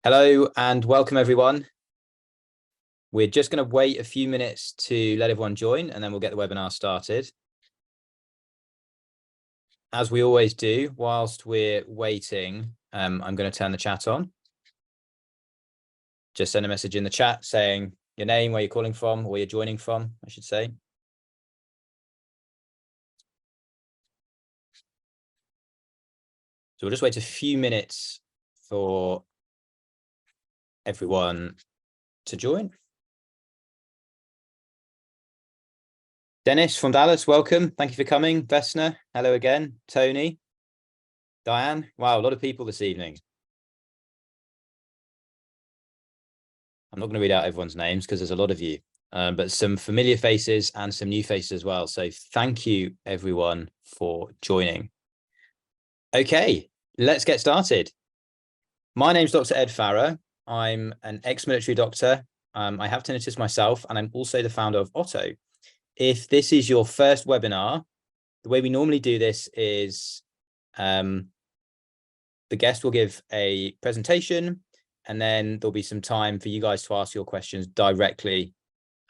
Hello and welcome everyone. We're just going to wait a few minutes to let everyone join and then we'll get the webinar started. As we always do, whilst we're waiting, I'm going to turn the chat on. Just send a message in the chat saying your name, where you're calling from, or where you're joining from, I should say. So we'll just wait a few minutes for everyone to join. Dennis from Dallas, welcome. Thank you for coming. Vesna, hello again. Tony, Diane. Wow, a lot of people this evening. I'm not going to read out everyone's names because there's a lot of you, but some familiar faces and some new faces as well. So thank you everyone for joining. Okay, let's get started. My name's Dr. Ed Farrer. I'm an ex-military doctor. I have tinnitus myself, and I'm also the founder of Otto. If this is your first webinar, the way we normally do this is the guest will give a presentation, and then there'll be some time for you guys to ask your questions directly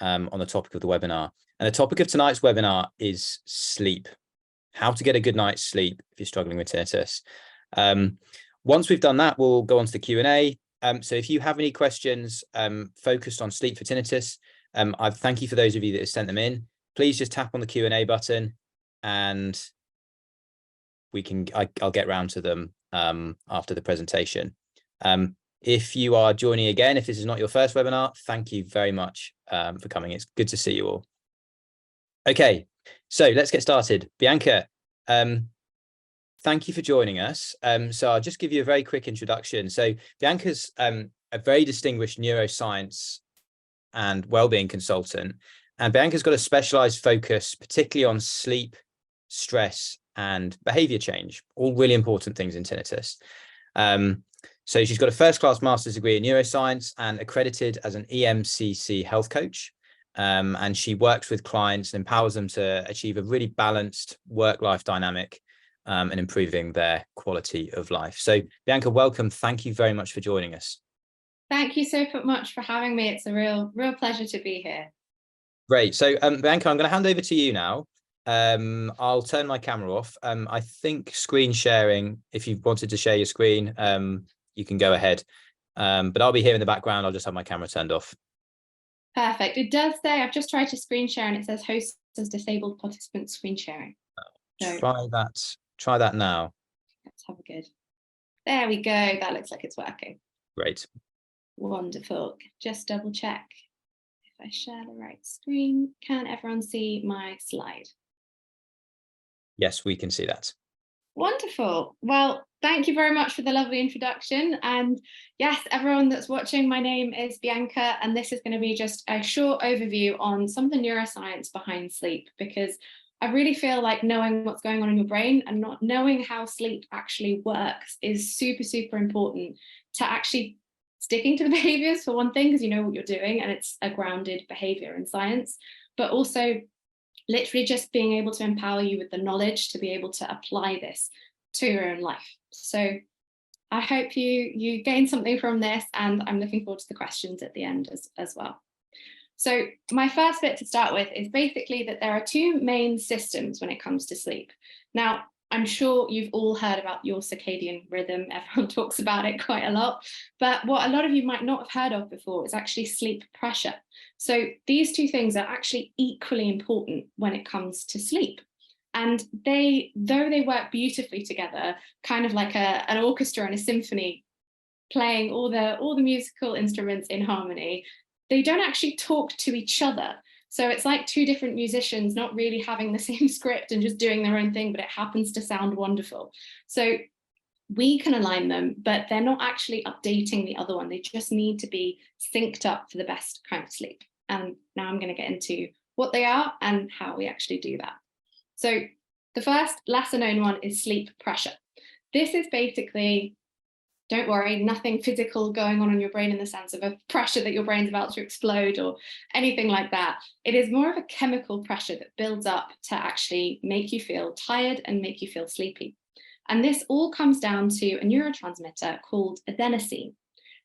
on the topic of the webinar. And the topic of tonight's webinar is sleep, how to get a good night's sleep if you're struggling with tinnitus. Once we've done that, we'll go on to the Q&A. So if you have any questions focused on sleep for tinnitus, I thank you for those of you that have sent them in. Please just tap on the Q&A button and I'll get round to them after the presentation. If you are joining again, if this is not your first webinar, thank you very much for coming. It's good to see you all. Okay, so let's get started. Bianca, thank you for joining us. So I'll just give you a very quick introduction. So Bianca's a very distinguished neuroscience and wellbeing consultant. And Bianca's got a specialized focus, particularly on sleep, stress, and behavior change, all really important things in tinnitus. So she's got a first-class master's degree in neuroscience and accredited as an EMCC health coach. And she works with clients and empowers them to achieve a really balanced work-life dynamic and improving their quality of life. So Bianca, welcome. Thank you very much for joining us. Thank you so much for having me. It's a real pleasure to be here. Great. So Bianca, I'm going to hand over to you now. I'll turn my camera off. I think screen sharing, if you wanted to share your screen, you can go ahead. But I'll be here in the background. I'll just have my camera turned off. Perfect. It does say, I've just tried to screen share and it says host has disabled participant screen sharing. So, try that now. Let's have a good. There we go. That looks like it's working. Great. Wonderful. Just double check if I share the right screen. Can everyone see my slide? Yes, we can see that. Wonderful. Well, thank you very much for the lovely introduction. And yes, everyone that's watching, my name is Bianca, and this is going to be just a short overview on some of the neuroscience behind sleep, because I really feel like knowing what's going on in your brain and not knowing how sleep actually works is super, super important to actually sticking to the behaviors, for one thing, because you know what you're doing and it's a grounded behavior in science, but also literally just being able to empower you with the knowledge to be able to apply this to your own life. So I hope you gain something from this, and I'm looking forward to the questions at the end as well. So my first bit to start with is basically that there are two main systems when it comes to sleep. Now, I'm sure you've all heard about your circadian rhythm. Everyone talks about it quite a lot. But what a lot of you might not have heard of before is actually sleep pressure. So these two things are actually equally important when it comes to sleep. And though they work beautifully together, kind of like an orchestra and a symphony playing all the musical instruments in harmony, they don't actually talk to each other. So it's like two different musicians not really having the same script and just doing their own thing, but it happens to sound wonderful. So we can align them, but they're not actually updating the other one. They just need to be synced up for the best kind of sleep. And now I'm going to get into what they are and how we actually do that. So the first lesser known one is sleep pressure. This is basically, don't worry, nothing physical going on in your brain in the sense of a pressure that your brain's about to explode or anything like that. It is more of a chemical pressure that builds up to actually make you feel tired and make you feel sleepy. And this all comes down to a neurotransmitter called adenosine.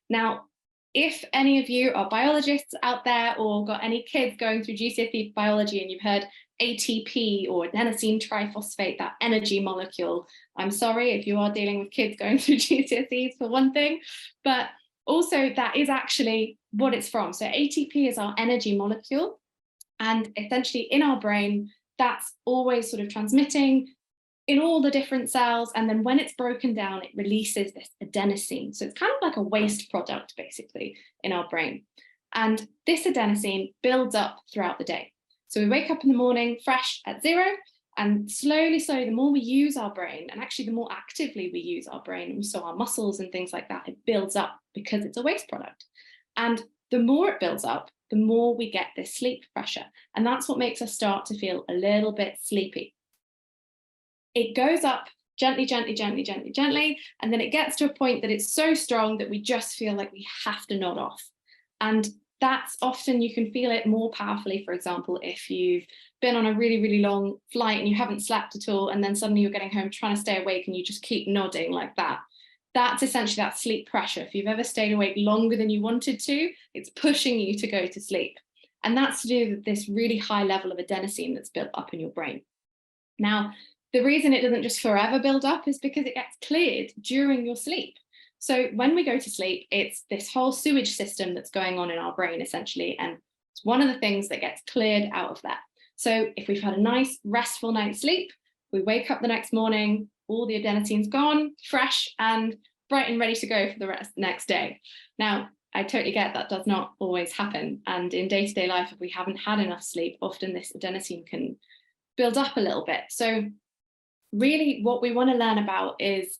Now, if any of you are biologists out there or got any kids going through GCSE biology and you've heard ATP or adenosine triphosphate, that energy molecule, I'm sorry if you are dealing with kids going through GCSEs for one thing, but also that is actually what it's from. So ATP is our energy molecule, and essentially in our brain, that's always sort of transmitting in all the different cells, and then when it's broken down, it releases this adenosine. So it's kind of like a waste product, basically, in our brain. And this adenosine builds up throughout the day. So we wake up in the morning fresh at 0, and slowly, the more we use our brain, and actually the more actively we use our brain, and so our muscles and things like that, it builds up because it's a waste product. And the more it builds up, the more we get this sleep pressure. And that's what makes us start to feel a little bit sleepy. It goes up gently, gently, gently, gently, gently, and then it gets to a point that it's so strong that we just feel like we have to nod off. And that's often, you can feel it more powerfully, for example, if you've been on a really, really long flight and you haven't slept at all, and then suddenly you're getting home trying to stay awake and you just keep nodding like that. That's essentially that sleep pressure. If you've ever stayed awake longer than you wanted to, it's pushing you to go to sleep. And that's to do with this really high level of adenosine that's built up in your brain. Now, the reason it doesn't just forever build up is because it gets cleared during your sleep. So when we go to sleep, it's this whole sewage system that's going on in our brain, essentially. And it's one of the things that gets cleared out of that. So if we've had a nice, restful night's sleep, we wake up the next morning, all the adenosine's gone, fresh and bright and ready to go for the next day. Now, I totally get that does not always happen. And in day-to-day life, if we haven't had enough sleep, often this adenosine can build up a little bit. So really what we want to learn about is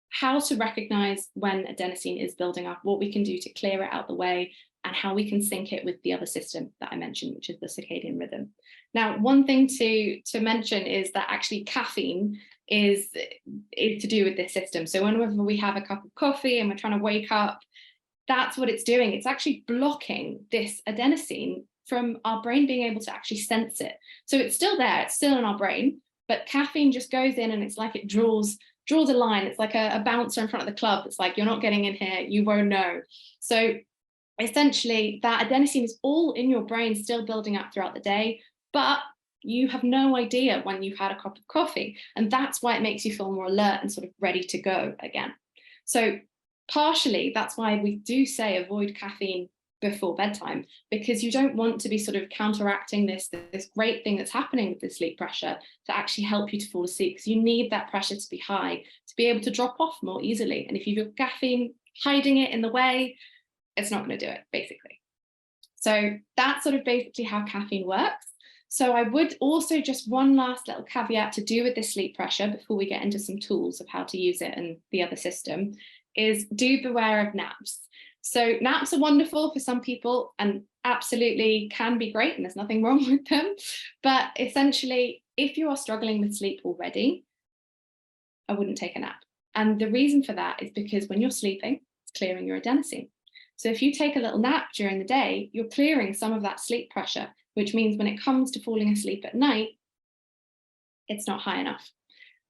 how to recognize when adenosine is building up, what we can do to clear it out the way, and how we can sync it with the other system that I mentioned, which is the circadian rhythm. Now, one thing to mention is that actually caffeine is to do with this system. So whenever we have a cup of coffee and we're trying to wake up, that's what it's doing. It's actually blocking this adenosine from our brain being able to actually sense it. So it's still there, it's still in our brain, but caffeine just goes in and it's like it draws a line. It's like a bouncer in front of the club. It's like, you're not getting in here, you won't know. So essentially that adenosine is all in your brain, still building up throughout the day, but you have no idea when you've had a cup of coffee. And that's why it makes you feel more alert and sort of ready to go again. So partially, that's why we do say avoid caffeine before bedtime, because you don't want to be sort of counteracting this great thing that's happening with the sleep pressure to actually help you to fall asleep, because you need that pressure to be high to be able to drop off more easily. And if you've got caffeine hiding it in the way, it's not going to do it, basically. So that's sort of basically how caffeine works. So I would also, just one last little caveat to do with the sleep pressure before we get into some tools of how to use it and the other system, is do beware of naps. So naps are wonderful for some people and absolutely can be great, and there's nothing wrong with them. But essentially, if you are struggling with sleep already, I wouldn't take a nap. And the reason for that is because when you're sleeping, it's clearing your adenosine. So if you take a little nap during the day, you're clearing some of that sleep pressure, which means when it comes to falling asleep at night, it's not high enough.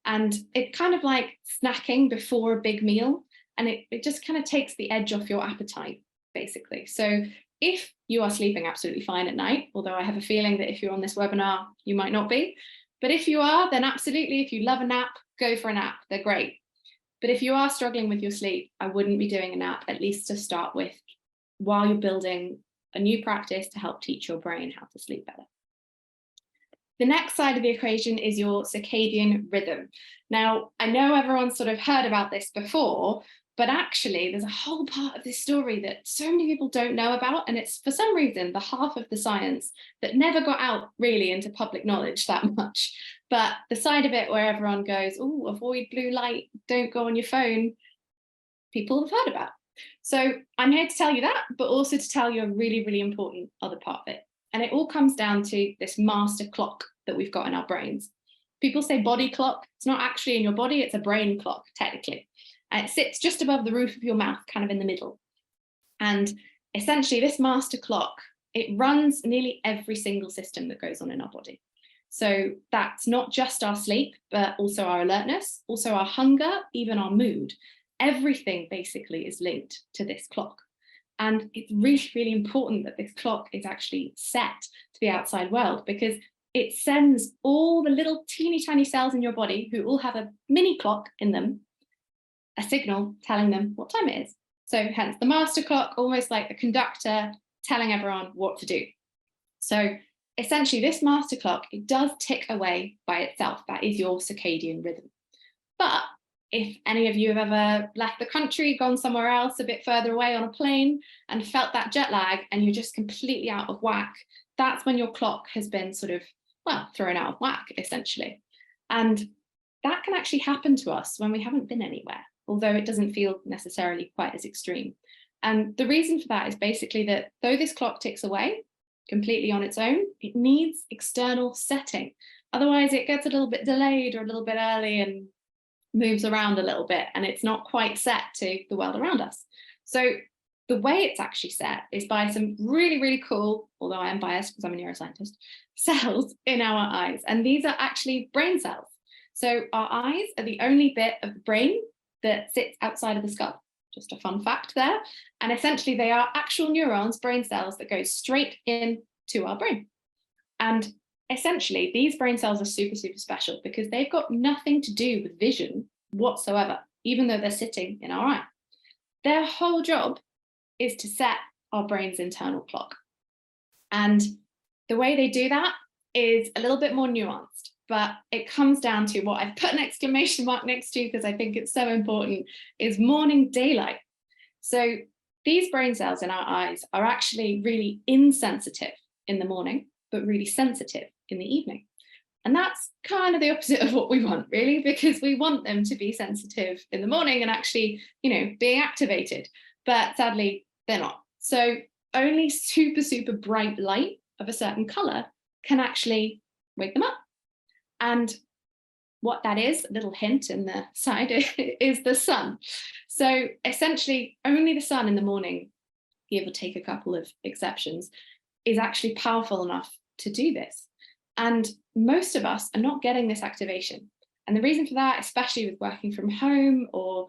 And it's kind of like snacking before a big meal. And it just kind of takes the edge off your appetite, basically. So if you are sleeping absolutely fine at night, although I have a feeling that if you're on this webinar, you might not be. But if you are, then absolutely, if you love a nap, go for a nap. They're great. But if you are struggling with your sleep, I wouldn't be doing a nap, at least to start with, while you're building a new practice to help teach your brain how to sleep better. The next side of the equation is your circadian rhythm. Now, I know everyone's sort of heard about this before, but actually there's a whole part of this story that so many people don't know about, and it's for some reason the half of the science that never got out really into public knowledge that much. But the side of it where everyone goes, oh, avoid blue light, don't go on your phone, people have heard about. So I'm here to tell you that, but also to tell you a really, really important other part of it. And it all comes down to this master clock that we've got in our brains. People say body clock. It's not actually in your body, it's a brain clock, technically. And it sits just above the roof of your mouth, kind of in the middle. And essentially this master clock, it runs nearly every single system that goes on in our body. So that's not just our sleep, but also our alertness, also our hunger, even our mood. everything basically is linked to this clock. And it's really, really important that this clock is actually set to the outside world, because it sends all the little teeny tiny cells in your body, who all have a mini clock in them, a signal telling them what time it is. So hence the master clock, almost like the conductor telling everyone what to do. So essentially this master clock, it does tick away by itself. That is your circadian rhythm. But if any of you have ever left the country, gone somewhere else a bit further away on a plane and felt that jet lag and you're just completely out of whack, that's when your clock has been sort of, well, thrown out of whack, essentially. And that can actually happen to us when we haven't been anywhere, although it doesn't feel necessarily quite as extreme. And the reason for that is basically that though this clock ticks away completely on its own, it needs external setting. Otherwise it gets a little bit delayed or a little bit early and moves around a little bit, and it's not quite set to the world around us. So the way it's actually set is by some really, really cool, although I am biased because I'm a neuroscientist, cells in our eyes. And these are actually brain cells. So our eyes are the only bit of the brain that sits outside of the skull. Just a fun fact there. And essentially they are actual neurons, brain cells, that go straight into our brain. And essentially these brain cells are super, super special because they've got nothing to do with vision whatsoever, even though they're sitting in our eye. Their whole job is to set our brain's internal clock. And the way they do that is a little bit more nuanced, but it comes down to what I've put an exclamation mark next to because I think it's so important, is morning daylight. So these brain cells in our eyes are actually really insensitive in the morning, but really sensitive in the evening. And that's kind of the opposite of what we want, really, because we want them to be sensitive in the morning and actually, you know, being activated. But sadly, they're not. So only super, super bright light of a certain color can actually wake them up. And what that is, a little hint in the side, is the sun. So essentially, only the sun in the morning, give or take a couple of exceptions, is actually powerful enough to do this. And most of us are not getting this activation. And the reason for that, especially with working from home, or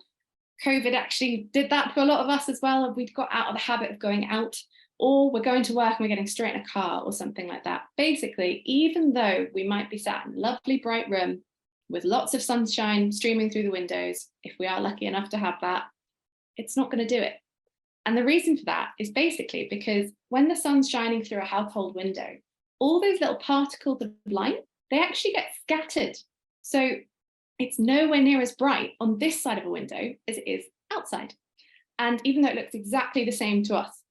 COVID actually did that to a lot of us as well. We'd got out of the habit of going out, or we're going to work and we're getting straight in a car or something like that. Basically, even though we might be sat in a lovely bright room with lots of sunshine streaming through the windows, if we are lucky enough to have that, it's not going to do it. And the reason for that is basically because when the sun's shining through a household window, all those little particles of light, they actually get scattered. So it's nowhere near as bright on this side of a window as it is outside. And even though it looks exactly the same to us,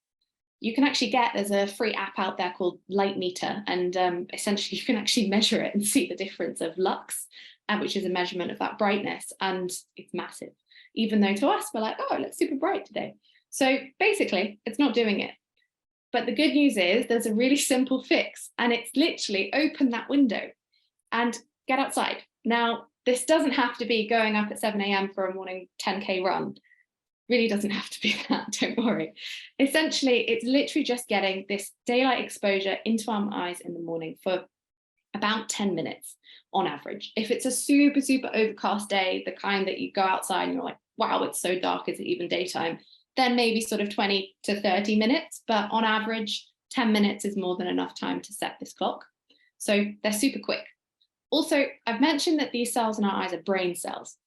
you can actually there's a free app out there called Light Meter, and essentially you can actually measure it and see the difference of lux, which is a measurement of that brightness, and it's massive. Even though to us, we're like, oh, it looks super bright today. So basically, it's not doing it. But the good news is there's a really simple fix, and it's literally open that window and get outside. Now, this doesn't have to be going up at 7 a.m. for a morning 10K run. Really doesn't have to be that, don't worry. Essentially, it's literally just getting this daylight exposure into our eyes in the morning for about 10 minutes on average. If it's a super, super overcast day, the kind that you go outside and you're like, wow, it's so dark, is it even daytime? Then maybe sort of 20 to 30 minutes, but on average, 10 minutes is more than enough time to set this clock. So they're super quick. Also, I've mentioned that these cells in our eyes are brain cells.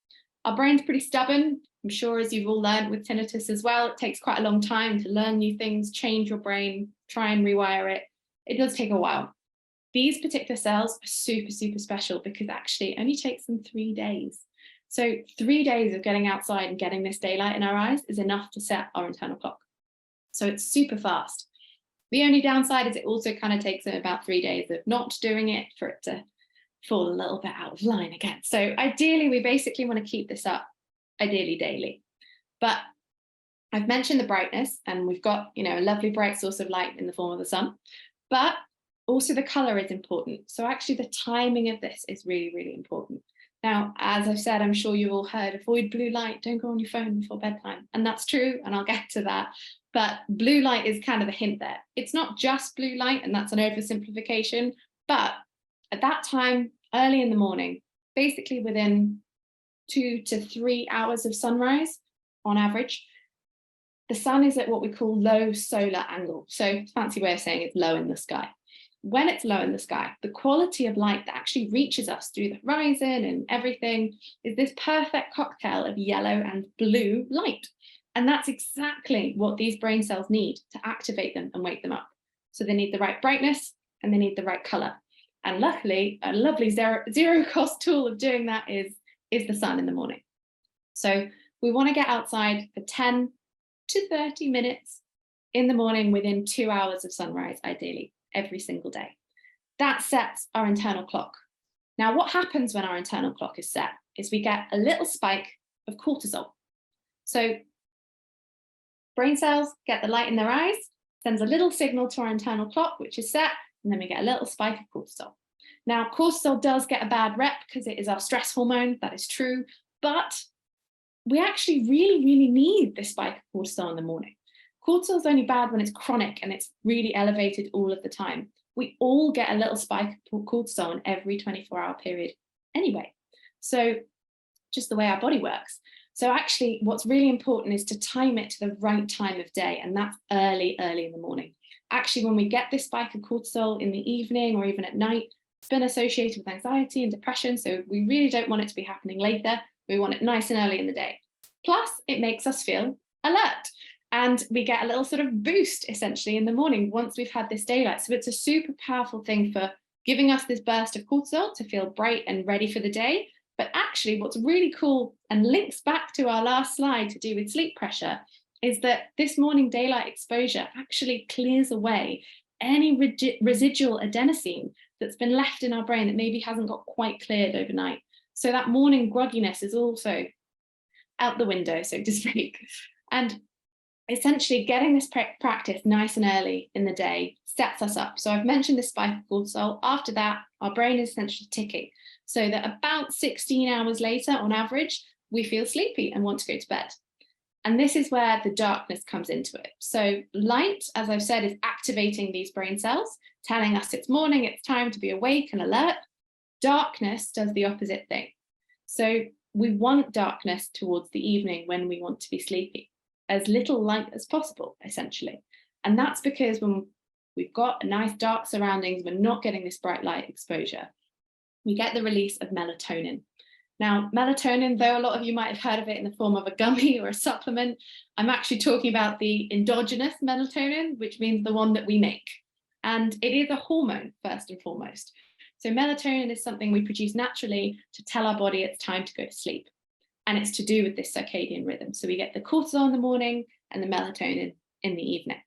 Our brain's pretty stubborn. I'm sure, as you've all learned with tinnitus as well, it takes quite a long time to learn new things, change your brain, try and rewire it. It does take a while. These particular cells are super, super special because actually it only takes them 3 days. So 3 days of getting outside and getting this daylight in our eyes is enough to set our internal clock. So it's super fast. The only downside is it also kind of takes about 3 days of not doing it for it to fall a little bit out of line again. So ideally, we basically want to keep this up, ideally daily. But I've mentioned the brightness, and we've got, you know, a lovely bright source of light in the form of the sun, but also the color is important. So actually the timing of this is really, really important. Now, as I've said, I'm sure you've all heard, avoid blue light, don't go on your phone before bedtime. And that's true, and I'll get to that. But blue light is kind of the hint there. It's not just blue light, and that's an oversimplification, but at that time, early in the morning, basically within 2 to 3 hours of sunrise, on average, the sun is at what we call low solar angle. So fancy way of saying it's low in the sky. When it's low in the sky, the quality of light that actually reaches us through the horizon and everything is this perfect cocktail of yellow and blue light. And that's exactly what these brain cells need to activate them and wake them up. So they need the right brightness and they need the right color. And luckily, a lovely zero cost tool of doing that is the sun in the morning. So we want to get outside for 10 to 30 minutes in the morning within 2 hours of sunrise, ideally, every single day. That sets our internal clock. Now, what happens when our internal clock is set is we get a little spike of cortisol. So brain cells get the light in their eyes, sends a little signal to our internal clock, which is set, and then we get a little spike of cortisol. Now, cortisol does get a bad rep because it is our stress hormone, that is true, but we actually really, really need this spike of cortisol in the morning. Cortisol is only bad when it's chronic and it's really elevated all of the time. We all get a little spike of cortisol in every 24-hour period anyway. So just the way our body works. So actually what's really important is to time it to the right time of day, and that's early in the morning. Actually, when we get this spike of cortisol in the evening or even at night, it's been associated with anxiety and depression. So we really don't want it to be happening later. We want it nice and early in the day. Plus, it makes us feel alert. And we get a little sort of boost essentially in the morning once we've had this daylight. So it's a super powerful thing for giving us this burst of cortisol to feel bright and ready for the day. But actually what's really cool and links back to our last slide to do with sleep pressure is that this morning daylight exposure actually clears away any residual adenosine that's been left in our brain that maybe hasn't got quite cleared overnight. So that morning grogginess is also out the window, so to speak. And essentially getting this practice nice and early in the day sets us up. So I've mentioned the spike of cortisol. After that, our brain is essentially ticking so that about 16 hours later, on average, we feel sleepy and want to go to bed. And this is where the darkness comes into it. So light, as I've said, is activating these brain cells, telling us it's morning, it's time to be awake and alert. Darkness does the opposite thing. So we want darkness towards the evening when we want to be sleepy, as little light as possible, essentially. And that's because when we've got a nice dark surroundings, we're not getting this bright light exposure, we get the release of melatonin. Now, melatonin, though a lot of you might have heard of it in the form of a gummy or a supplement, I'm actually talking about the endogenous melatonin, which means the one that we make. And it is a hormone, first and foremost. So melatonin is something we produce naturally to tell our body it's time to go to sleep. And it's to do with this circadian rhythm. So we get the cortisol in the morning and the melatonin in the evening.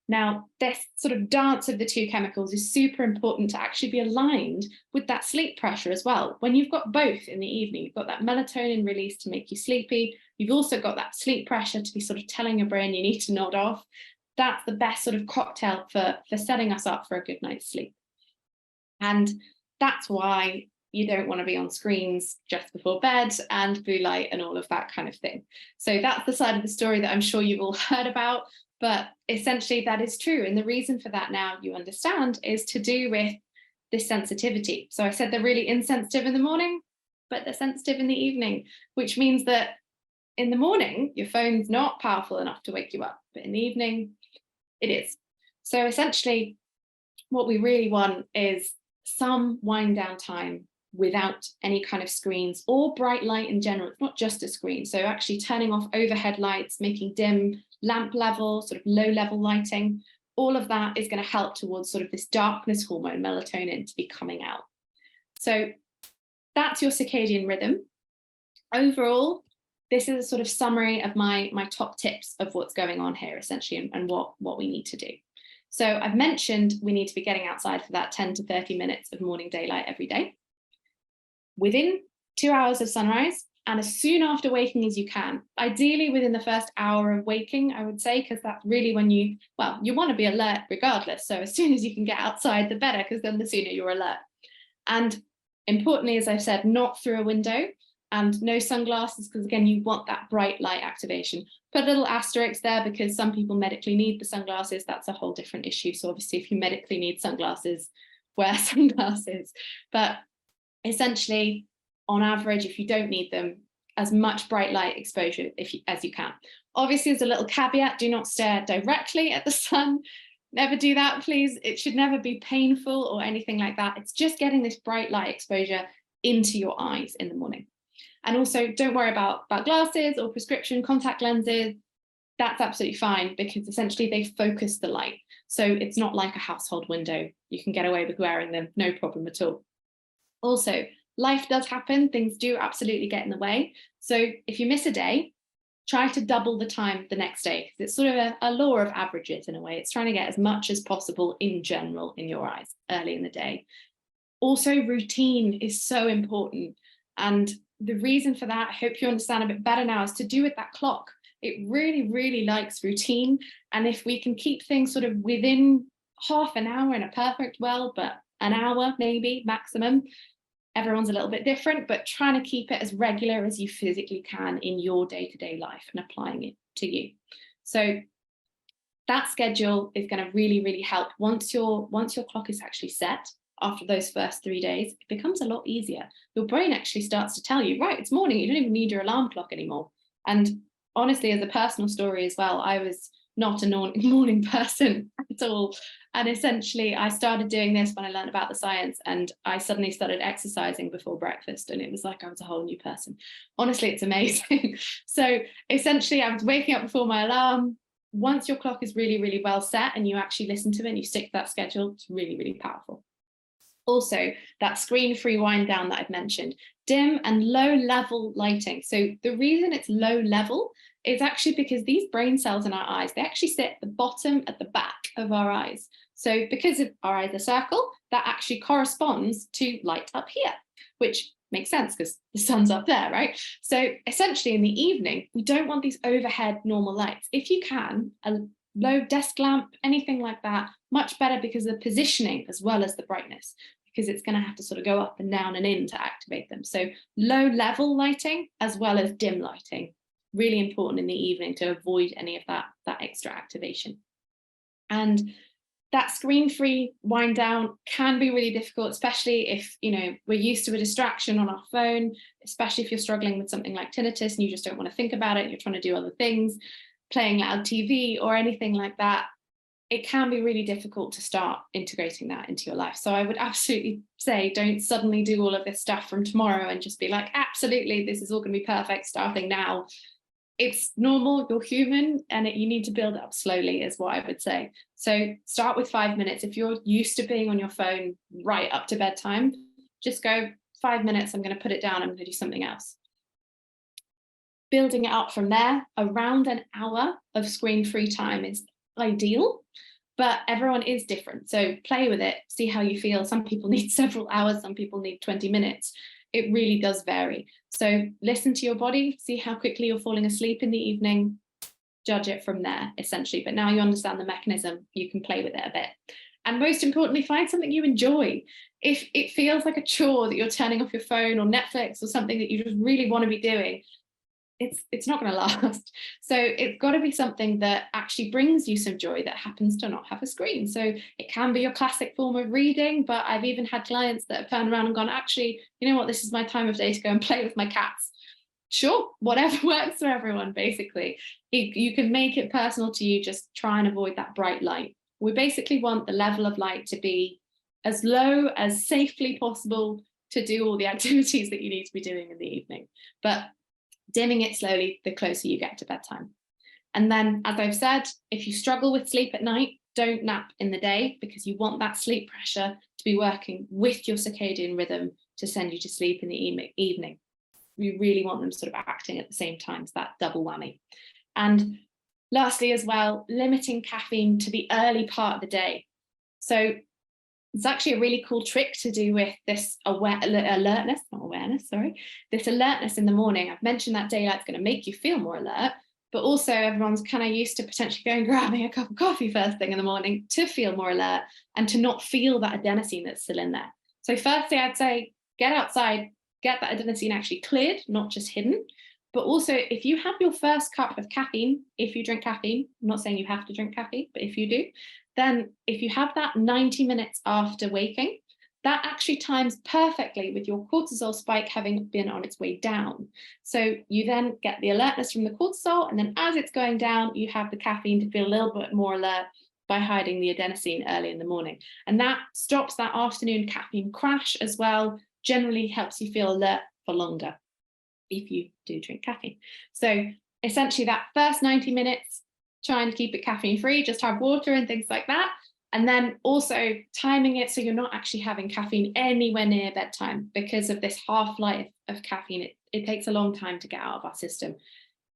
Now, this sort of dance of the two chemicals is super important to actually be aligned with that sleep pressure as well. When you've got both in the evening, you've got that melatonin release to make you sleepy. You've also got that sleep pressure to be sort of telling your brain you need to nod off. That's the best sort of cocktail for setting us up for a good night's sleep. And that's why you don't want to be on screens just before bed and blue light and all of that kind of thing. So that's the side of the story that I'm sure you've all heard about, but essentially that is true. And the reason for that, now you understand, is to do with this sensitivity. So I said they're really insensitive in the morning, but they're sensitive in the evening, which means that in the morning, your phone's not powerful enough to wake you up, but in the evening, it is. So essentially what we really want is some wind down time without any kind of screens or bright light in general. It's not just a screen. So actually turning off overhead lights, making dim lamp level, sort of low level lighting, all of that is going to help towards sort of this darkness hormone, melatonin, to be coming out. So that's your circadian rhythm. Overall, this is a sort of summary of my top tips of what's going on here, essentially, and what we need to do. So I've mentioned we need to be getting outside for that 10 to 30 minutes of morning daylight every day, within 2 hours of sunrise, and as soon after waking as you can, ideally within the first hour of waking, I would say, because that's really when you want to be alert regardless. So as soon as you can get outside, the better, because then the sooner you're alert. And importantly, as I've said, not through a window, and no sunglasses, because again, you want that bright light activation. Put a little asterisk there because some people medically need the sunglasses. That's a whole different issue. So obviously, if you medically need sunglasses, wear sunglasses. But essentially, on average, if you don't need them, as much bright light exposure as you can. Obviously, there's a little caveat: do not stare directly at the sun. Never do that, please. It should never be painful or anything like that. It's just getting this bright light exposure into your eyes in the morning. And also, don't worry about glasses or prescription contact lenses. That's absolutely fine, because essentially they focus the light. So it's not like a household window. You can get away with wearing them, no problem at all. Also, life does happen. Things do absolutely get in the way. So if you miss a day, try to double the time the next day. It's sort of a law of averages in a way. It's trying to get as much as possible in general in your eyes early in the day. Also, routine is so important. And the reason for that, I hope you understand a bit better now, is to do with that clock. It really, really likes routine. And if we can keep things sort of within half an hour in a perfect world, but an hour maybe maximum, everyone's a little bit different, but trying to keep it as regular as you physically can in your day-to-day life and applying it to you. So that schedule is going to really, really help. Once your clock is actually set, after those first 3 days, it becomes a lot easier. Your brain actually starts to tell you, right, it's morning, you don't even need your alarm clock anymore. And honestly, as a personal story as well, I was not a morning person at all. And essentially, I started doing this when I learned about the science, and I suddenly started exercising before breakfast, and it was like I was a whole new person. Honestly, it's amazing. So essentially, I was waking up before my alarm. Once your clock is really, really well set and you actually listen to it and you stick to that schedule, it's really, really powerful. Also, that screen-free wind down that I've mentioned, dim and low level lighting. So the reason it's low level is actually because these brain cells in our eyes, they actually sit at the bottom, at the back of our eyes. So because our eyes are circle, that actually corresponds to light up here, which makes sense because the sun's up there, right? So essentially in the evening, we don't want these overhead normal lights. If you can, a low desk lamp, anything like that, much better because of the positioning as well as the brightness, because it's going to have to sort of go up and down and in to activate them. So low level lighting as well as dim lighting, really important in the evening to avoid any of that extra activation. And that screen-free wind down can be really difficult, especially if, we're used to a distraction on our phone, especially if you're struggling with something like tinnitus and you just don't want to think about it, you're trying to do other things, playing loud TV or anything like that. It can be really difficult to start integrating that into your life. So I would absolutely say, don't suddenly do all of this stuff from tomorrow and just be like, absolutely, this is all going to be perfect starting now. It's normal, you're human, and you need to build it up slowly is what I would say. So start with 5 minutes. If you're used to being on your phone right up to bedtime, just go 5 minutes, I'm going to put it down, I'm going to do something else. Building it up from there, around an hour of screen-free time is ideal, but everyone is different. So play with it, see how you feel. Some people need several hours, some people need 20 minutes. It really does vary. So listen to your body, see how quickly you're falling asleep in the evening, judge it from there, essentially. But now you understand the mechanism, you can play with it a bit. And most importantly, find something you enjoy. If it feels like a chore that you're turning off your phone or Netflix or something that you just really want to be doing, it's not going to last. So it's got to be something that actually brings you some joy that happens to not have a screen. So it can be your classic form of reading, but I've even had clients that have turned around and gone, actually, you know what, this is my time of day to go and play with my cats. Sure, whatever works for everyone, basically. You can make it personal to you, just try and avoid that bright light. We basically want the level of light to be as low as safely possible to do all the activities that you need to be doing in the evening. But dimming it slowly the closer you get to bedtime. And then, as I've said, if you struggle with sleep at night, don't nap in the day, because you want that sleep pressure to be working with your circadian rhythm to send you to sleep in the evening. You really want them sort of acting at the same time, so that double whammy. And lastly as well, limiting caffeine to the early part of the day. So it's actually a really cool trick to do with this alertness in the morning. I've mentioned that daylight's going to make you feel more alert, but also everyone's kind of used to potentially going grabbing a cup of coffee first thing in the morning to feel more alert and to not feel that adenosine that's still in there. So firstly, I'd say get outside, get that adenosine actually cleared, not just hidden. But also, if you have your first cup of caffeine, if you drink caffeine, I'm not saying you have to drink caffeine, but if you do, then if you have that 90 minutes after waking, that actually times perfectly with your cortisol spike having been on its way down. So you then get the alertness from the cortisol, and then as it's going down, you have the caffeine to feel a little bit more alert by hiding the adenosine early in the morning. And that stops that afternoon caffeine crash as well, generally helps you feel alert for longer if you do drink caffeine. So essentially that first 90 minutes, trying to keep it caffeine free, just have water and things like that. And then also timing it so you're not actually having caffeine anywhere near bedtime, because of this half-life of caffeine. It takes a long time to get out of our system.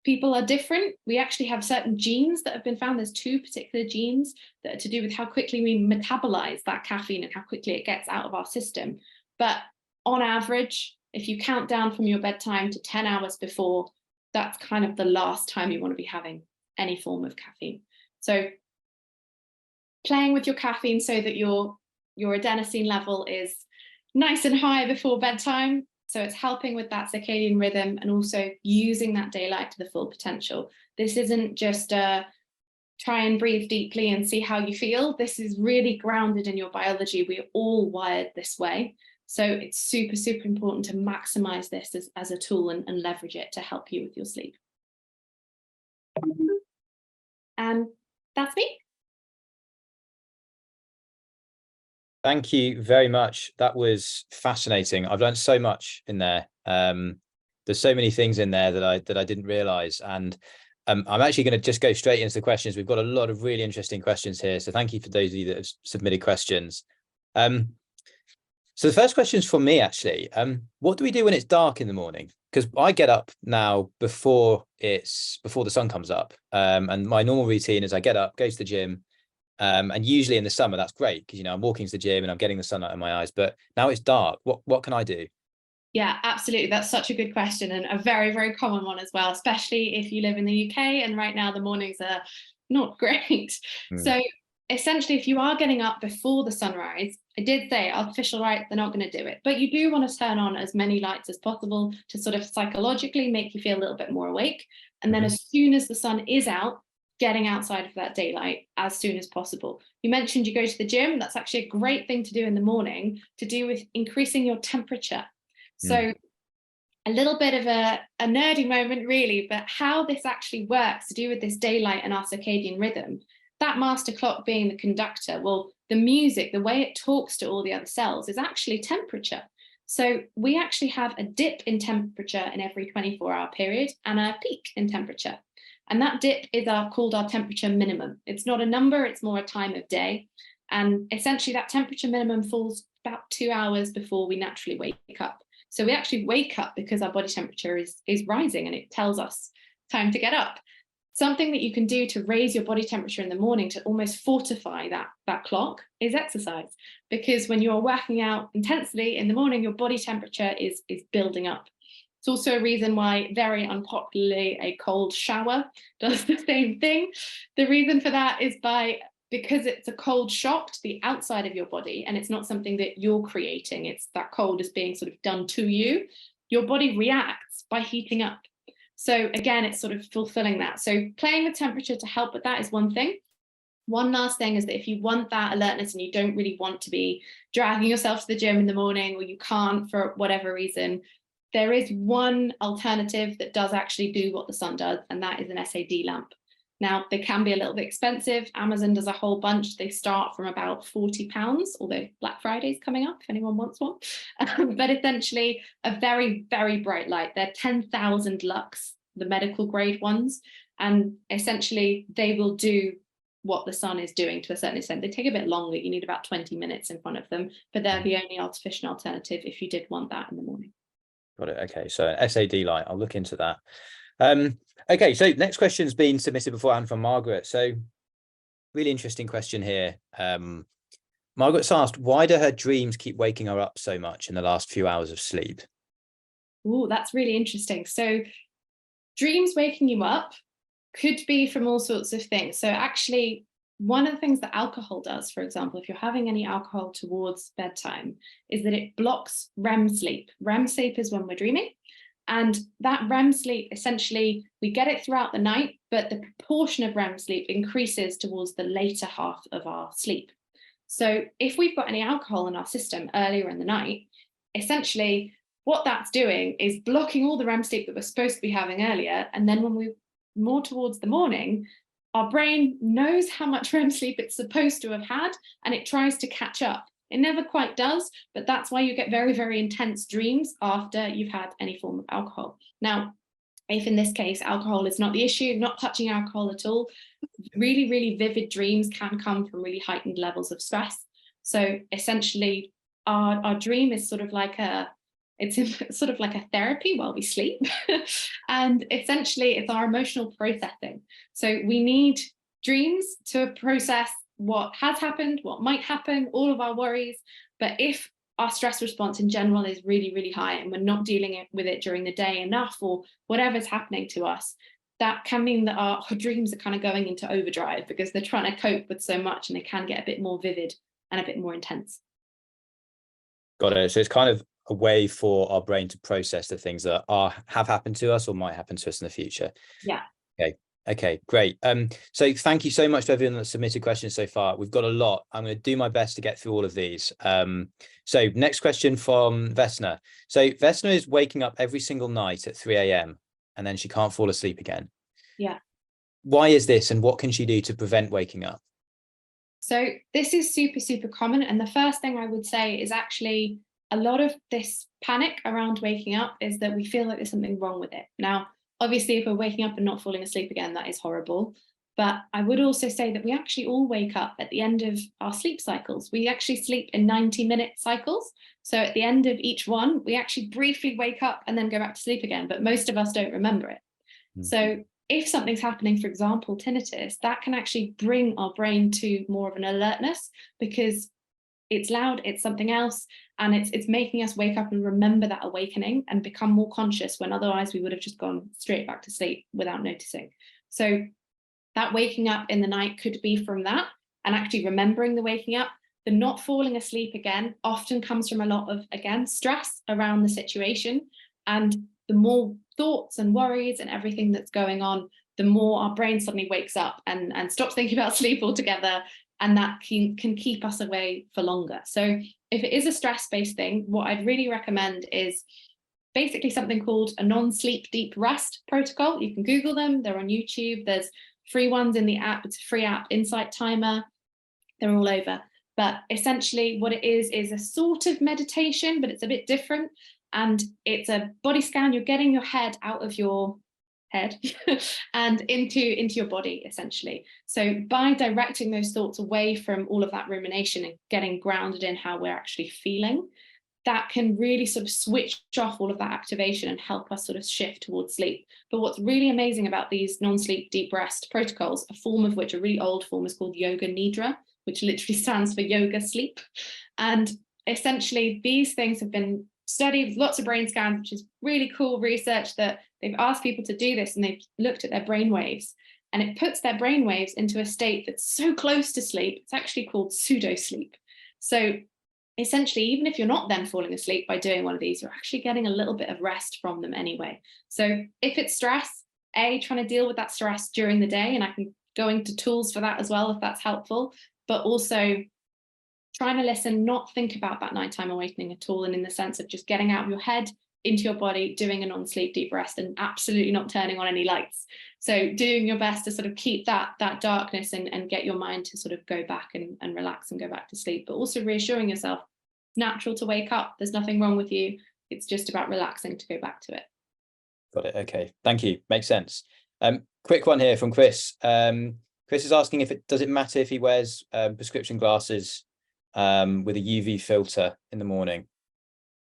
People are different. We actually have certain genes that have been found. There's 2 particular genes that are to do with how quickly we metabolize that caffeine and how quickly it gets out of our system. But on average, if you count down from your bedtime to 10 hours before, that's kind of the last time you want to be having any form of caffeine. So playing with your caffeine so that your adenosine level is nice and high before bedtime. So it's helping with that circadian rhythm and also using that daylight to the full potential. This isn't just try and breathe deeply and see how you feel. This is really grounded in your biology. We're all wired this way. So it's super, super important to maximize this as a tool and leverage it to help you with your sleep. And that's me. Thank you very much. That was fascinating. I've learned so much in there. There's so many things in there that I didn't realize. And I'm actually going to just go straight into the questions. We've got a lot of really interesting questions here. So thank you for those of you that have submitted questions. So the first question is for me, actually. What do we do when it's dark in the morning? Because I get up now before the sun comes up. And my normal routine is I get up, go to the gym. And usually in the summer, that's great because, I'm walking to the gym and I'm getting the sunlight in my eyes. But now it's dark. What can I do? Yeah, absolutely. That's such a good question, and a very, very common one as well, especially if you live in the UK. And right now the mornings are not great. So essentially, if you are getting up before the sunrise, I did say artificial light, they're not going to do it. But you do want to turn on as many lights as possible to sort of psychologically make you feel a little bit more awake. And then as soon as the sun is out, getting outside of that daylight as soon as possible. You mentioned you go to the gym. That's actually a great thing to do in the morning to do with increasing your temperature. So a little bit of a nerdy moment really, but how this actually works to do with this daylight and our circadian rhythm, that master clock being the conductor, well, the music, the way it talks to all the other cells is actually temperature. So we actually have a dip in temperature in every 24-hour period and a peak in temperature. And that dip is called our temperature minimum. It's not a number, it's more a time of day. And essentially that temperature minimum falls about 2 hours before we naturally wake up. So we actually wake up because our body temperature is rising and it tells us time to get up. Something that you can do to raise your body temperature in the morning to almost fortify that clock is exercise. Because when you're working out intensely in the morning, your body temperature is building up. It's also a reason why, very unpopularly, a cold shower does the same thing. The reason for that is because it's a cold shock to the outside of your body and it's not something that you're creating. It's that cold is being sort of done to you. Your body reacts by heating up. So again, it's sort of fulfilling that. So playing with temperature to help with that is one thing. One last thing is that if you want that alertness and you don't really want to be dragging yourself to the gym in the morning, or you can't for whatever reason, there is one alternative that does actually do what the sun does, and that is an SAD lamp. Now, they can be a little bit expensive. Amazon does a whole bunch. They start from about £40, although Black Friday is coming up if anyone wants one. But essentially, a very, very bright light. They're 10,000 lux, the medical grade ones. And essentially, they will do what the sun is doing to a certain extent. They take a bit longer. You need about 20 minutes in front of them, but they're the only artificial alternative if you did want that in the morning. Got it. Okay, so SAD light, I'll look into that. Okay, so next question's been submitted beforehand from Margaret. So really interesting question here. Margaret's asked, why do her dreams keep waking her up so much in the last few hours of sleep? Oh, that's really interesting. So dreams waking you up could be from all sorts of things. So actually, one of the things that alcohol does, for example, if you're having any alcohol towards bedtime, is that it blocks REM sleep. REM sleep is when we're dreaming. And that REM sleep, essentially, we get it throughout the night, but the proportion of REM sleep increases towards the later half of our sleep. So if we've got any alcohol in our system earlier in the night, essentially what that's doing is blocking all the REM sleep that we're supposed to be having earlier. And then when we more towards the morning, our brain knows how much REM sleep it's supposed to have had, and it tries to catch up. It never quite does, but that's why you get very, very intense dreams after you've had any form of alcohol. Now, if in this case, alcohol is not the issue, not touching alcohol at all, really, really vivid dreams can come from really heightened levels of stress. So essentially, our dream is sort of like it's sort of like a therapy while we sleep. And essentially, it's our emotional processing. So we need dreams to process what has happened, what might happen, all of our worries. But if our stress response in general is really, really high and we're not dealing with it during the day enough, or whatever's happening to us, that can mean that our dreams are kind of going into overdrive because they're trying to cope with so much, and they can get a bit more vivid and a bit more intense. Got it. So it's kind of a way for our brain to process the things that have happened to us or might happen to us in the future. Yeah. Okay, great. So thank you so much to everyone that submitted questions so far. We've got a lot. I'm going to do my best to get through all of these. So next question from Vesna. So Vesna is waking up every single night at 3 a.m. and then she can't fall asleep again. Yeah. Why is this, and what can she do to prevent waking up? So this is super, super common. And the first thing I would say is actually a lot of this panic around waking up is that we feel like there's something wrong with it. Now, obviously, if we're waking up and not falling asleep again, that is horrible. But I would also say that we actually all wake up at the end of our sleep cycles. We actually sleep in 90-minute cycles. So at the end of each one, we actually briefly wake up and then go back to sleep again. But most of us don't remember it. Mm-hmm. So if something's happening, for example, tinnitus, that can actually bring our brain to more of an alertness because it's loud, it's something else, and it's making us wake up and remember that awakening and become more conscious when otherwise we would have just gone straight back to sleep without noticing. So that waking up in the night could be from that, and actually remembering the waking up. The not falling asleep again often comes from a lot of, again, stress around the situation. And the more thoughts and worries and everything that's going on, the more our brain suddenly wakes up and stops thinking about sleep altogether. And that can keep us away for longer. So if it is a stress-based thing, what I'd really recommend is basically something called a non-sleep deep rest protocol. You can Google them, they're on YouTube. There's free ones in the app. It's a free app, Insight Timer. They're all over. But essentially what it is a sort of meditation, but it's a bit different. And it's a body scan. You're getting your head out of your head and into your body, essentially. So by directing those thoughts away from all of that rumination and getting grounded in how we're actually feeling, that can really sort of switch off all of that activation and help us sort of shift towards sleep. But what's really amazing about these non-sleep deep rest protocols, a form of which, a really old form, is called yoga nidra, which literally stands for yoga sleep. And essentially these things have been studied, lots of brain scans, which is really cool research that they've asked people to do this, and they've looked at their brain waves, and it puts their brain waves into a state that's so close to sleep, it's actually called pseudo sleep. So essentially, even if you're not then falling asleep by doing one of these, you're actually getting a little bit of rest from them anyway. So if it's stress, trying to deal with that stress during the day, and I can go into tools for that as well if that's helpful, but also trying to listen, not think about that nighttime awakening at all, and in the sense of just getting out of your head into your body, doing a non-sleep deep rest, and absolutely not turning on any lights. So doing your best to sort of keep that darkness and get your mind to sort of go back and relax and go back to sleep, but also reassuring yourself it's natural to wake up. There's nothing wrong with you. It's just about relaxing to go back to it. Got it. Okay. Thank you. Makes sense. Quick one here from Chris. Chris is asking does it matter if he wears prescription glasses with a UV filter in the morning?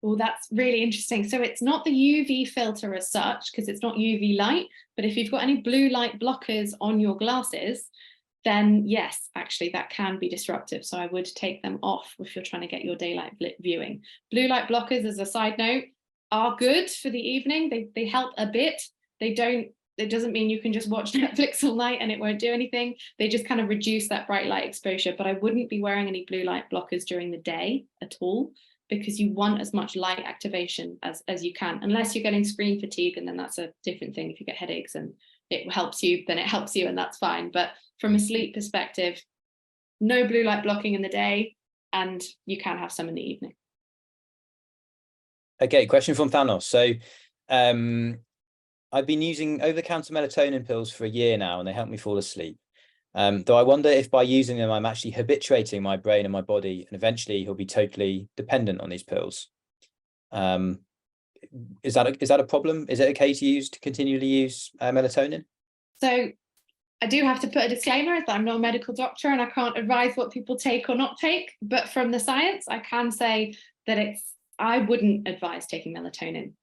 Well, that's really interesting. So it's not the UV filter as such, because it's not UV light, but if you've got any blue light blockers on your glasses, then yes, actually that can be disruptive. So I would take them off if you're trying to get your daylight viewing. Blue light blockers, as a side note, are good for the evening. They help a bit. It doesn't mean you can just watch Netflix all night and it won't do anything. They just kind of reduce that bright light exposure, but I wouldn't be wearing any blue light blockers during the day at all, because you want as much light activation as you can, unless you're getting screen fatigue, and then that's a different thing. If you get headaches and it helps you, then it helps you, and that's fine. But from a sleep perspective, no blue light blocking in the day, and you can have some in the evening. Okay, question from Thanos. So I've been using over-the-counter melatonin pills for a year now, and they help me fall asleep. Though I wonder if by using them, I'm actually habituating my brain and my body, and eventually he'll be totally dependent on these pills. Is that a problem? Is it okay to continually use melatonin? So I do have to put a disclaimer that I'm not a medical doctor and I can't advise what people take or not take. But from the science, I can say that I wouldn't advise taking melatonin.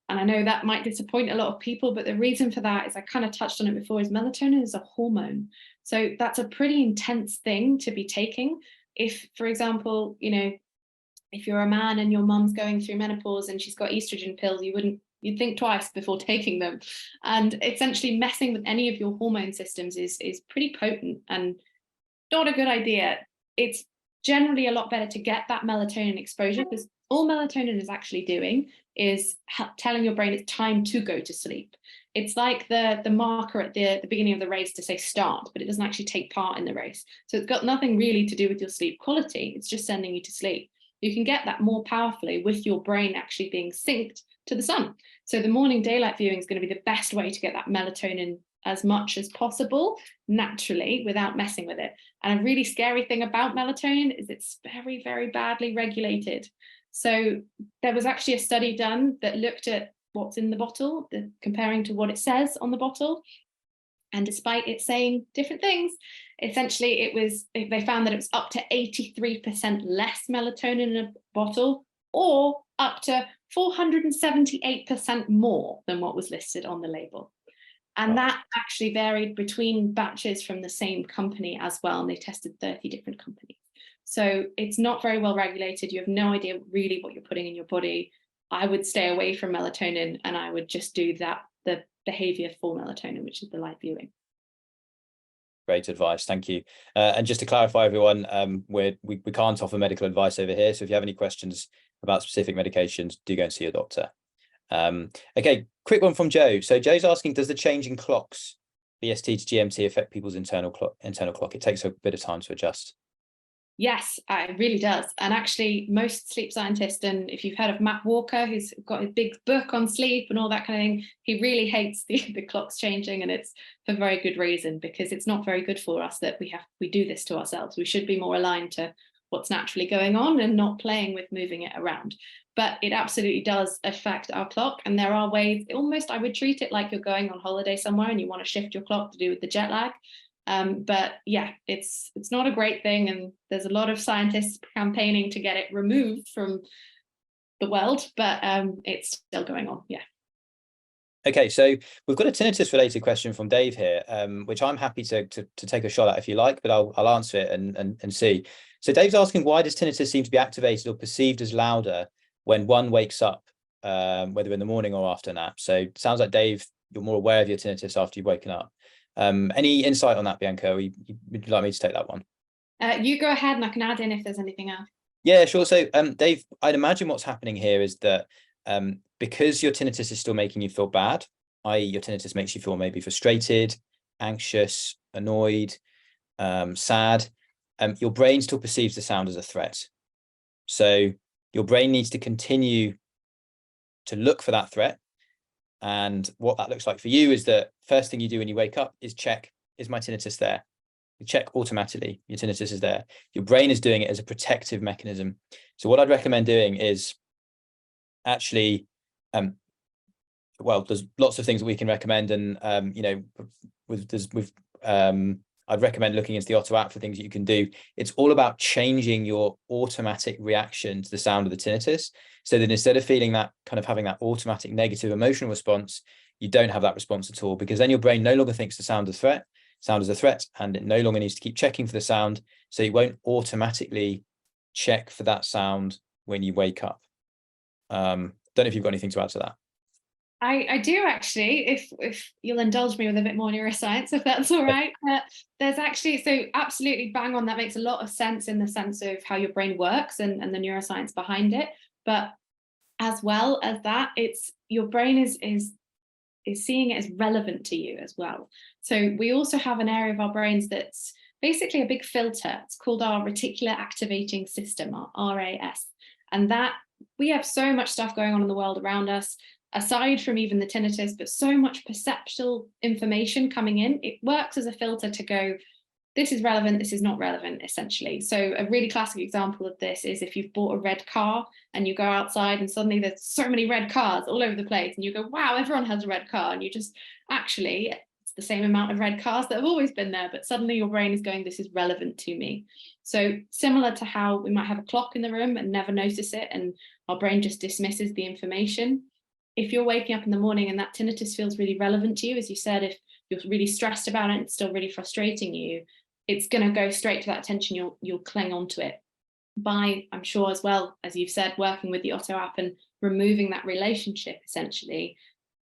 And I know that might disappoint a lot of people, but the reason for that is, I kind of touched on it before, is melatonin is a hormone. So that's a pretty intense thing to be taking. If, for example, if you're a man and your mum's going through menopause and she's got estrogen pills, you'd think twice before taking them. And essentially messing with any of your hormone systems is pretty potent and not a good idea. It's generally a lot better to get that melatonin exposure, because all melatonin is actually doing is telling your brain it's time to go to sleep. It's like the marker at the beginning of the race to say start, but it doesn't actually take part in the race. So it's got nothing really to do with your sleep quality. It's just sending you to sleep. You can get that more powerfully with your brain actually being synced to the sun. So the morning daylight viewing is going to be the best way to get that melatonin as much as possible naturally without messing with it. And a really scary thing about melatonin is it's very, very badly regulated. So there was actually a study done that looked at what's in the bottle, comparing to what it says on the bottle. And despite it saying different things, essentially they found that it was up to 83% less melatonin in a bottle, or up to 478% more than what was listed on the label. And that actually varied between batches from the same company as well. And they tested 30 different companies. So it's not very well regulated. You have no idea really what you're putting in your body. I would stay away from melatonin, and I would just do the behavior for melatonin, which is the light viewing. Great advice, thank you. And just to clarify, everyone, we can't offer medical advice over here. So if you have any questions about specific medications, do go and see your doctor. Okay, quick one from Joe. So Joe's asking, does the change in clocks, BST to GMT, affect people's internal clock? It takes a bit of time to adjust. Yes, it really does. And actually, most sleep scientists, and if you've heard of Matt Walker, who's got a big book on sleep and all that kind of thing, he really hates the clocks changing, and it's for very good reason, because it's not very good for us that we do this to ourselves. We should be more aligned to what's naturally going on and not playing with moving it around. But it absolutely does affect our clock, and there are ways. Almost, I would treat it like you're going on holiday somewhere and you want to shift your clock to do with the jet lag. But yeah, it's not a great thing, and there's a lot of scientists campaigning to get it removed from the world, but it's still going on. Yeah. Okay, so we've got a tinnitus related question from Dave here, which I'm happy to take a shot at if you like, but I'll answer it and see. So Dave's asking, why does tinnitus seem to be activated or perceived as louder when one wakes up, whether in the morning or after nap? So it sounds like, Dave, you're more aware of your tinnitus after you've woken up. Any insight on that, Bianca? Would you like me to take that one? You go ahead and I can add in if there's anything else. Yeah, sure. So Dave, I'd imagine what's happening here is that because your tinnitus is still making you feel bad, i.e. your tinnitus makes you feel maybe frustrated, anxious, annoyed, sad, your brain still perceives the sound as a threat. So your brain needs to continue to look for that threat. And what that looks like for you is that first thing you do when you wake up is check, is my tinnitus there? You check automatically, your tinnitus is there. Your brain is doing it as a protective mechanism. So what I'd recommend doing is actually, well, there's lots of things that we can recommend, and I'd recommend looking into the Otto app for things that you can do. It's all about changing your automatic reaction to the sound of the tinnitus, so that instead of feeling that, kind of having that automatic negative emotional response, you don't have that response at all, because then your brain no longer thinks the sound is a threat, and it no longer needs to keep checking for the sound, so you won't automatically check for that sound when you wake up. Don't know if you've got anything to add to that. I do actually, if you'll indulge me with a bit more neuroscience, if that's all right. There's actually, so absolutely bang on, that makes a lot of sense in the sense of how your brain works and the neuroscience behind it. But as well as that, it's your brain is seeing it as relevant to you as well. So we also have an area of our brains that's basically a big filter. It's called our reticular activating system, our RAS. And that we have so much stuff going on in the world around us, aside from even the tinnitus, but so much perceptual information coming in. It works as a filter to go, this is relevant, this is not relevant, essentially. So a really classic example of this is if you've bought a red car and you go outside and suddenly there's so many red cars all over the place and you go, wow, everyone has a red car. And you just, actually, it's the same amount of red cars that have always been there, but suddenly your brain is going, this is relevant to me. So similar to how we might have a clock in the room and never notice it, and our brain just dismisses the information. If you're waking up in the morning and that tinnitus feels really relevant to you, as you said, if you're really stressed about it and it's still really frustrating you, it's going to go straight to that attention. You'll cling on to it by, I'm sure, as well, as you've said, working with the Otto app and removing that relationship. Essentially,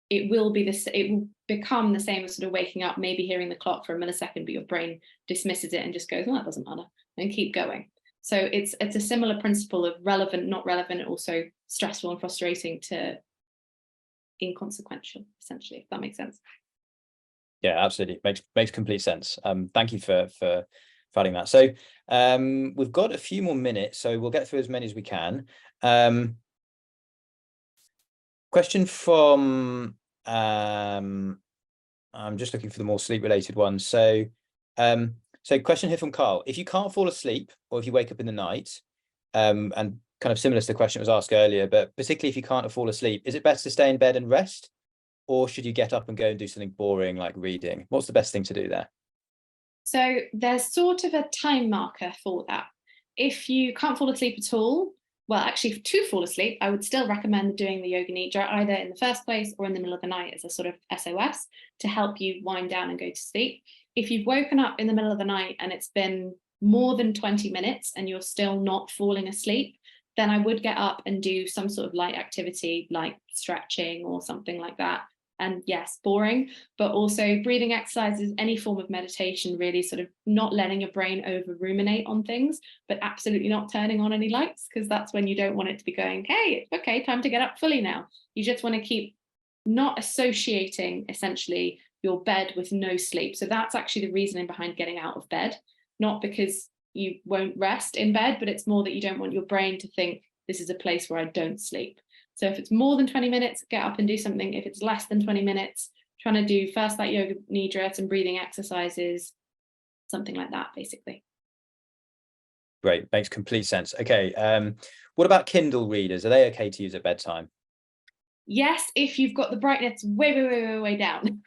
it will become the same as sort of waking up, maybe hearing the clock for a millisecond, but your brain dismisses it and just goes, well, that doesn't matter, and keep going. So it's a similar principle of relevant, not relevant, also stressful and frustrating to inconsequential, essentially, if that makes sense. Yeah, absolutely. Makes complete sense. Thank you for adding that. So we've got a few more minutes, so we'll get through as many as we can. Question from I'm just looking for the more sleep related ones. So question here from Carl: if you can't fall asleep, or if you wake up in the night, and kind of similar to the question that was asked earlier, but particularly if you can't fall asleep, is it better to stay in bed and rest, or should you get up and go and do something boring like reading? What's the best thing to do there? So there's sort of a time marker for that. If you can't fall asleep at all, well, actually, to fall asleep, I would still recommend doing the yoga nidra either in the first place or in the middle of the night as a sort of SOS to help you wind down and go to sleep. If you've woken up in the middle of the night and it's been more than 20 minutes and you're still not falling asleep, then I would get up and do some sort of light activity like stretching or something like that. And yes, boring, but also breathing exercises, any form of meditation, really sort of not letting your brain over ruminate on things, but absolutely not turning on any lights, because that's when you don't want it to be going, hey, it's okay, time to get up fully now. You just want to keep not associating essentially your bed with no sleep. So that's actually the reasoning behind getting out of bed, not because you won't rest in bed, but it's more that you don't want your brain to think this is a place where I don't sleep. So if it's more than 20 minutes, get up and do something. If it's less than 20 minutes, trying to do first that yoga nidra, some breathing exercises, something like that, basically. Great, makes complete sense. Okay, what about Kindle readers? Are they okay to use at bedtime? Yes, if you've got the brightness way down.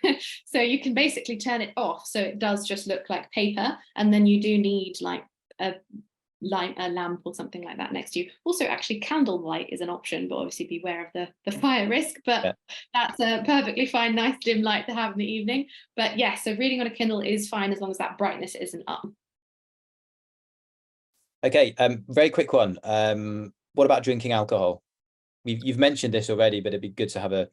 So you can basically turn it off so it does just look like paper, and then you do need like a lamp or something like that next to you. Also, actually, candlelight is an option, but obviously beware of the fire risk, but yeah, that's a perfectly fine, nice dim light to have in the evening. But yeah, so reading on a Kindle is fine as long as that brightness isn't up. Okay, very quick one. What about drinking alcohol? You've mentioned this already, but it'd be good to have a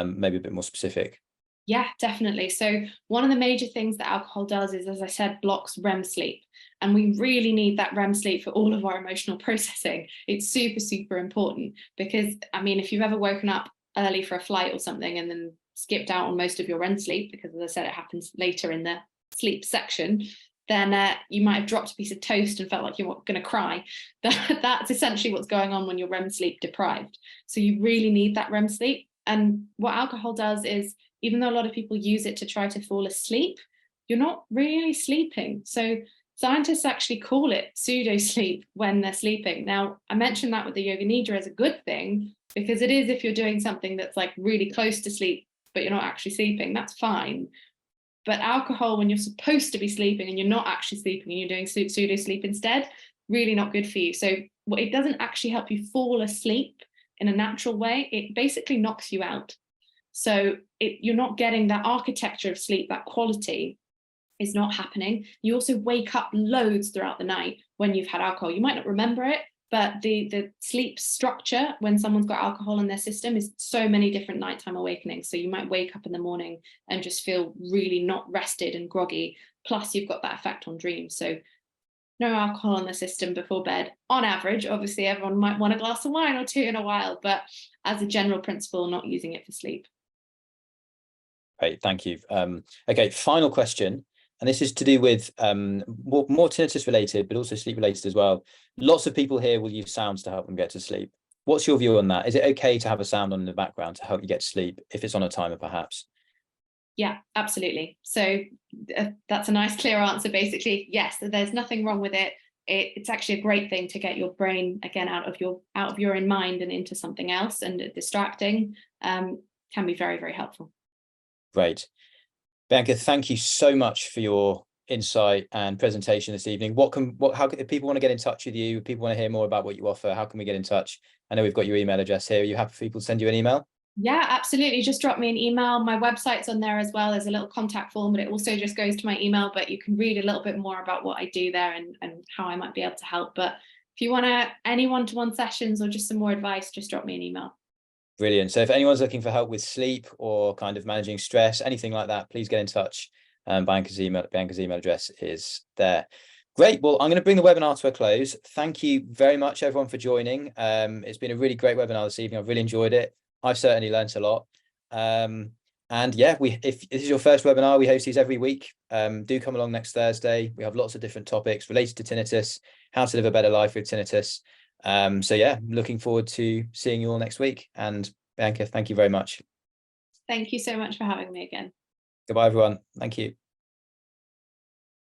maybe a bit more specific. Yeah, definitely. So one of the major things that alcohol does is, as I said, blocks REM sleep. And we really need that REM sleep for all of our emotional processing. It's super, super important because, I mean, if you've ever woken up early for a flight or something and then skipped out on most of your REM sleep, because as I said, it happens later in the sleep section, then you might have dropped a piece of toast and felt like you were going to cry. That's essentially what's going on when you're REM sleep deprived. So you really need that REM sleep. And what alcohol does is, even though a lot of people use it to try to fall asleep, you're not really sleeping. So scientists actually call it pseudo sleep when they're sleeping. Now, I mentioned that with the yoga nidra as a good thing, because it is, if you're doing something that's like really close to sleep, but you're not actually sleeping, that's fine. But alcohol, when you're supposed to be sleeping and you're not actually sleeping and you're doing pseudo sleep instead, really not good for you. So it doesn't actually help you fall asleep in a natural way. It basically knocks you out. So you're not getting that architecture of sleep, that quality is not happening. You also wake up loads throughout the night when you've had alcohol. You might not remember it, but the sleep structure when someone's got alcohol in their system is so many different nighttime awakenings. So you might wake up in the morning and just feel really not rested and groggy. Plus you've got that effect on dreams. So no alcohol in the system before bed. On average, obviously everyone might want a glass of wine or two in a while, but as a general principle, not using it for sleep. Great, thank you. Okay, final question. and this is to do with more tinnitus related, but also sleep related as well. Lots of people here will use sounds to help them get to sleep. What's your view on that? Is it okay to have a sound on in the background to help you get to sleep if it's on a timer, perhaps? Yeah, absolutely. So that's a nice clear answer. Basically, yes, there's nothing wrong with it. It's actually a great thing to get your brain again out of your own mind and into something else, and distracting can be very, very helpful. Great. Bianca, thank you so much for your insight and presentation this evening. How if people want to get in touch with you, people want to hear more about what you offer, how can we get in touch? I know we've got your email address here. Are you happy for people to send you an email? Yeah, absolutely. Just drop me an email. My website's on there as well. There's a little contact form, but it also just goes to my email, but you can read a little bit more about what I do there and how I might be able to help. But if you want any one-to-one sessions or just some more advice, just drop me an email. Brilliant. So if anyone's looking for help with sleep or kind of managing stress, anything like that, please get in touch. Bianca's email address is there. Great. Well, I'm going to bring the webinar to a close. Thank you very much, everyone, for joining. It's been a really great webinar this evening. I've really enjoyed it. I've certainly learned a lot. And yeah, if this is your first webinar, we host these every week. Do come along next Thursday. We have lots of different topics related to tinnitus, how to live a better life with tinnitus. So yeah, looking forward to seeing you all next week. And Bianca, thank you very much. Thank you so much for having me again. Goodbye, everyone. Thank you.